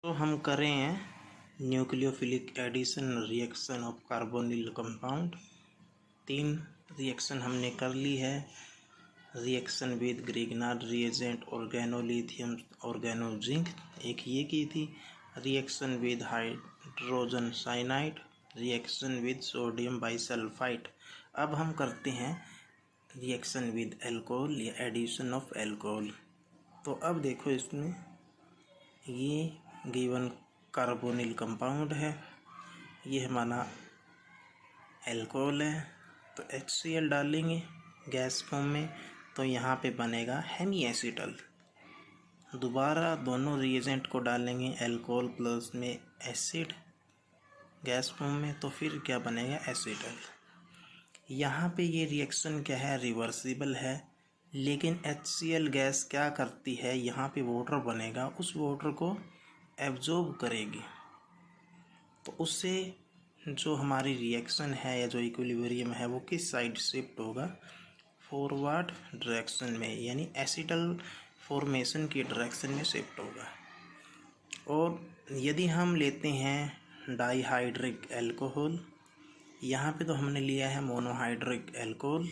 तो हम कर रहे हैं nucleophilic addition reaction of carbonyl compound. 3 reaction हमने कर ली है। Reaction with Grignard reagent organolithium organo zinc एक ये की थी। Reaction with hydrogen cyanide, reaction with sodium bisulphite. अब हम करते हैं रिएक्शन विद एल्कोहल या एडिशन ऑफ एल्कोहल। तो अब देखो इसमें ये गिवन कार्बोनिल कंपाउंड है, ये हमारा एल्कोहल है। तो HCl डालेंगे गैस फॉर्म में, तो यहाँ पे बनेगा हेमी एसिटल। दोबारा दोनों रिएजेंट को डालेंगे एल्कोहल प्लस में एसिड गैस फॉर्म में, तो फिर क्या बनेगा एसिटल। यहाँ पे ये रिएक्शन क्या है, रिवर्सिबल है। लेकिन HCl गैस क्या करती है, यहाँ पे वाटर बनेगा, उस वाटर को एब्जॉर्ब करेगी। तो उससे जो हमारी रिएक्शन है या जो इक्विलिब्रियम है वो किस साइड शिफ्ट होगा, फॉरवर्ड डायरेक्शन में, यानी एसिटल फॉर्मेशन की डायरेक्शन में शिफ्ट होगा। और यदि हम लेते हैं डाईहाइड्रिक एल्कोहल, यहाँ पे तो हमने लिया है मोनोहाइड्रिक एल्कोहल,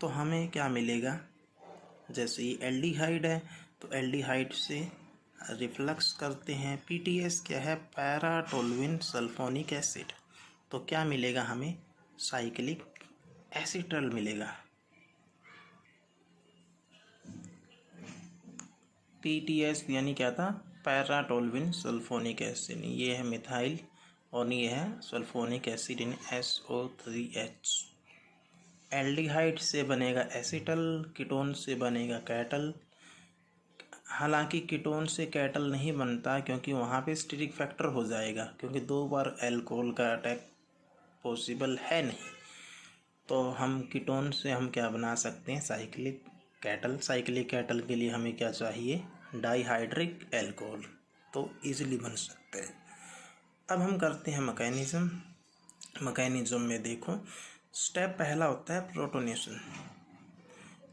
तो हमें क्या मिलेगा, जैसे ये एल्डिहाइड है तो एल्डिहाइड से रिफ्लक्स करते हैं। PTS क्या है, पैरा टोल्यूइन सल्फोनिक एसिड, तो क्या मिलेगा हमें, साइक्लिक एसिटल मिलेगा। PTS यानी क्या था, पैरा टोल्यूइन सल्फोनिक एसिड, ये है मिथाइल और ये है sulphonic acid in SO3H। Aldehyde से बनेगा एसिटल, कीटोन से बनेगा कैटल। हालांकि कीटोन से कैटल नहीं बनता क्योंकि वहाँ पे स्टीरिक फैक्टर हो जाएगा, क्योंकि 2 बार अल्कोहल का अटैक पॉसिबल है नहीं। तो हम कीटोन से हम क्या बना सकते हैं, साइक्लिक कैटल। साइक्लिक कैटल के लिए हमें क्या चाहिए, डाईहाइड्रिक एल्कोहल, तो इजीली बन सकते हैं। अब हम करते हैं मैकेनिज्म में देखो, स्टेप पहला होता है प्रोटोनेशन।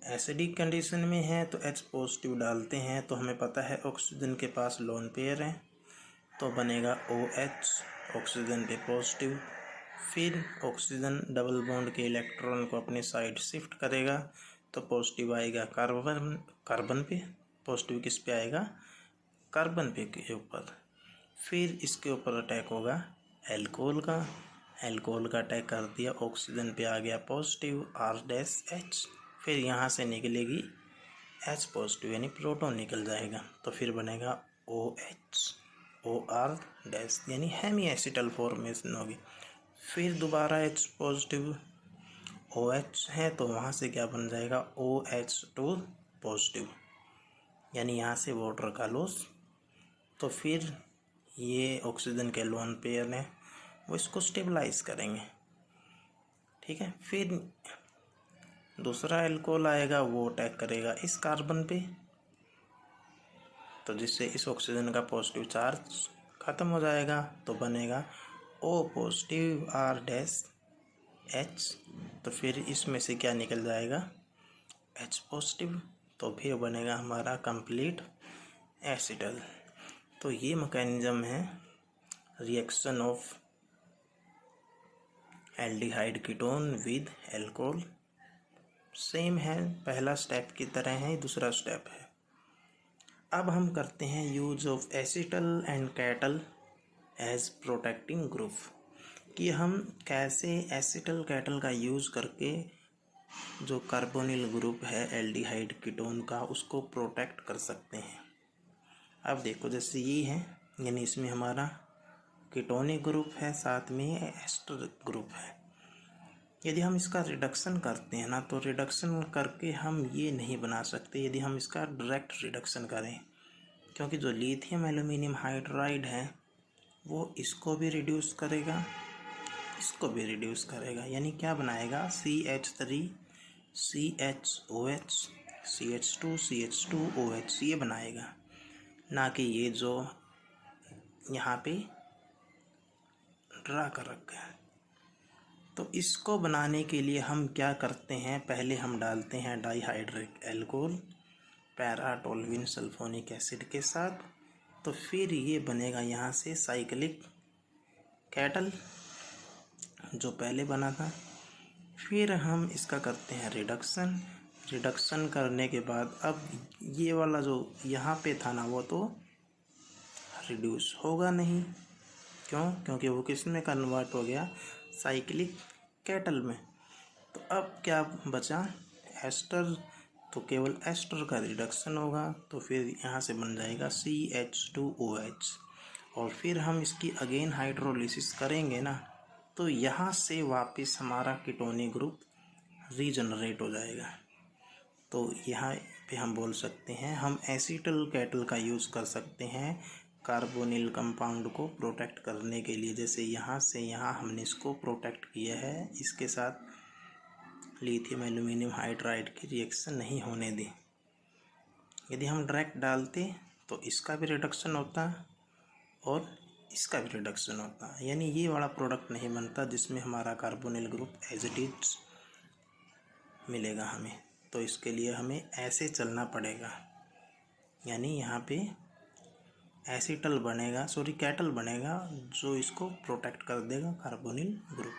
एसिडिक कंडीशन में है तो H पॉजिटिव डालते हैं, तो हमें पता है ऑक्सीजन के पास लोन पेयर है, तो बनेगा OH, ऑक्सीजन पे पॉजिटिव। फिर ऑक्सीजन डबल बॉन्ड के इलेक्ट्रॉन को अपने साइड शिफ्ट करेगा, तो पॉजिटिव आएगा कार्बन पे, पॉजिटिव किस पे आएगा, कार्बन पे के ऊपर। फिर इसके ऊपर अटैक होगा एल्कोहल का अटैक कर दिया, ऑक्सीजन पे आ गया पॉजिटिव R-H। फिर यहाँ से निकलेगी H पॉजिटिव यानी प्रोटॉन निकल जाएगा, तो फिर बनेगा OH OR- यानी हेमी एसिटल फॉर्मेशन होगी। फिर दोबारा H पॉजिटिव OH है, तो वहाँ से क्या बन जाएगा OH2 पॉजिटिव, यानी यहाँ से वाटर का लॉस। तो फिर ये ऑक्सीजन के लोन पेयर हैं, वो इसको स्टेबलाइज करेंगे, ठीक है। फिर दूसरा एल्कोहल आएगा, वो अटैक करेगा इस कार्बन पे, तो जिससे इस ऑक्सीजन का पॉजिटिव चार्ज ख़त्म हो जाएगा, तो बनेगा O पॉजिटिव R-H। तो फिर इसमें से क्या निकल जाएगा, H पॉजिटिव, तो फिर बनेगा हमारा कंप्लीट एसिटल। तो ये मैकेनिज्म है reaction of aldehyde ketone with alcohol. Same है, पहला स्टेप की तरह है, दूसरा स्टेप है। अब हम करते हैं use of acetal and ketal as protecting group, कि हम कैसे एसिटल कैटल का यूज़ करके जो कार्बोनिल ग्रुप है एल्डिहाइड कीटोन का, उसको प्रोटेक्ट कर सकते हैं। अब देखो, जैसे ये है, यानी इसमें हमारा कीटोनिक ग्रुप है, साथ में एस्टर ग्रुप है। यदि हम इसका रिडक्शन करते हैं ना, तो रिडक्शन करके हम ये नहीं बना सकते यदि हम इसका डायरेक्ट रिडक्शन करें, क्योंकि जो लिथियम एल्यूमिनियम हाइड्राइड है वो इसको भी रिड्यूस करेगा, इसको भी रिड्यूस करेगा, यानी क्या बनाएगा, CH3 CHOH CH2 CH2OH ये बनाएगा, ना कि ये जो यहाँ पे ड्रा कर रखा है। तो इसको बनाने के लिए हम क्या करते हैं, पहले हम डालते हैं dihydric alcohol para toluene sulphonic acid के साथ, तो फिर ये बनेगा यहाँ से साइक्लिक कैटल जो पहले बना था। फिर हम इसका करते हैं रिडक्शन। रिडक्शन करने के बाद अब ये वाला जो यहाँ पे था ना वो तो रिड्यूस होगा नहीं। क्यों? क्योंकि वो किस में कन्वर्ट हो गया, साइक्लिक कैटल में। तो अब क्या बचा, एस्टर। तो केवल एस्टर का रिडक्शन होगा, तो फिर यहाँ से बन जाएगा CH2OH। और फिर हम इसकी अगेन हाइड्रोलिसिस करेंगे ना, तो यहाँ से वापस हमारा कीटोनिक ग्रुप रीजनरेट हो जाएगा। तो यहाँ पे हम बोल सकते हैं हम एसीटल कैटल का यूज़ कर सकते हैं कार्बोनिल कंपाउंड को प्रोटेक्ट करने के लिए। जैसे यहाँ से यहाँ हमने इसको प्रोटेक्ट किया है, इसके साथ लिथियम एल्यूमिनियम हाइड्राइड की रिएक्शन नहीं होने दी। यदि हम डायरेक्ट डालते तो इसका भी रिडक्शन होता और इसका भी रिडक्शन होता, यानी ये वाला प्रोडक्ट नहीं बनता जिसमें हमारा carbonyl group as it is मिलेगा हमें। तो इसके लिए हमें ऐसे चलना पड़ेगा, यानी यहाँ पे एसीटल बनेगा, कैटल बनेगा जो इसको प्रोटेक्ट कर देगा कार्बोनिल ग्रुप।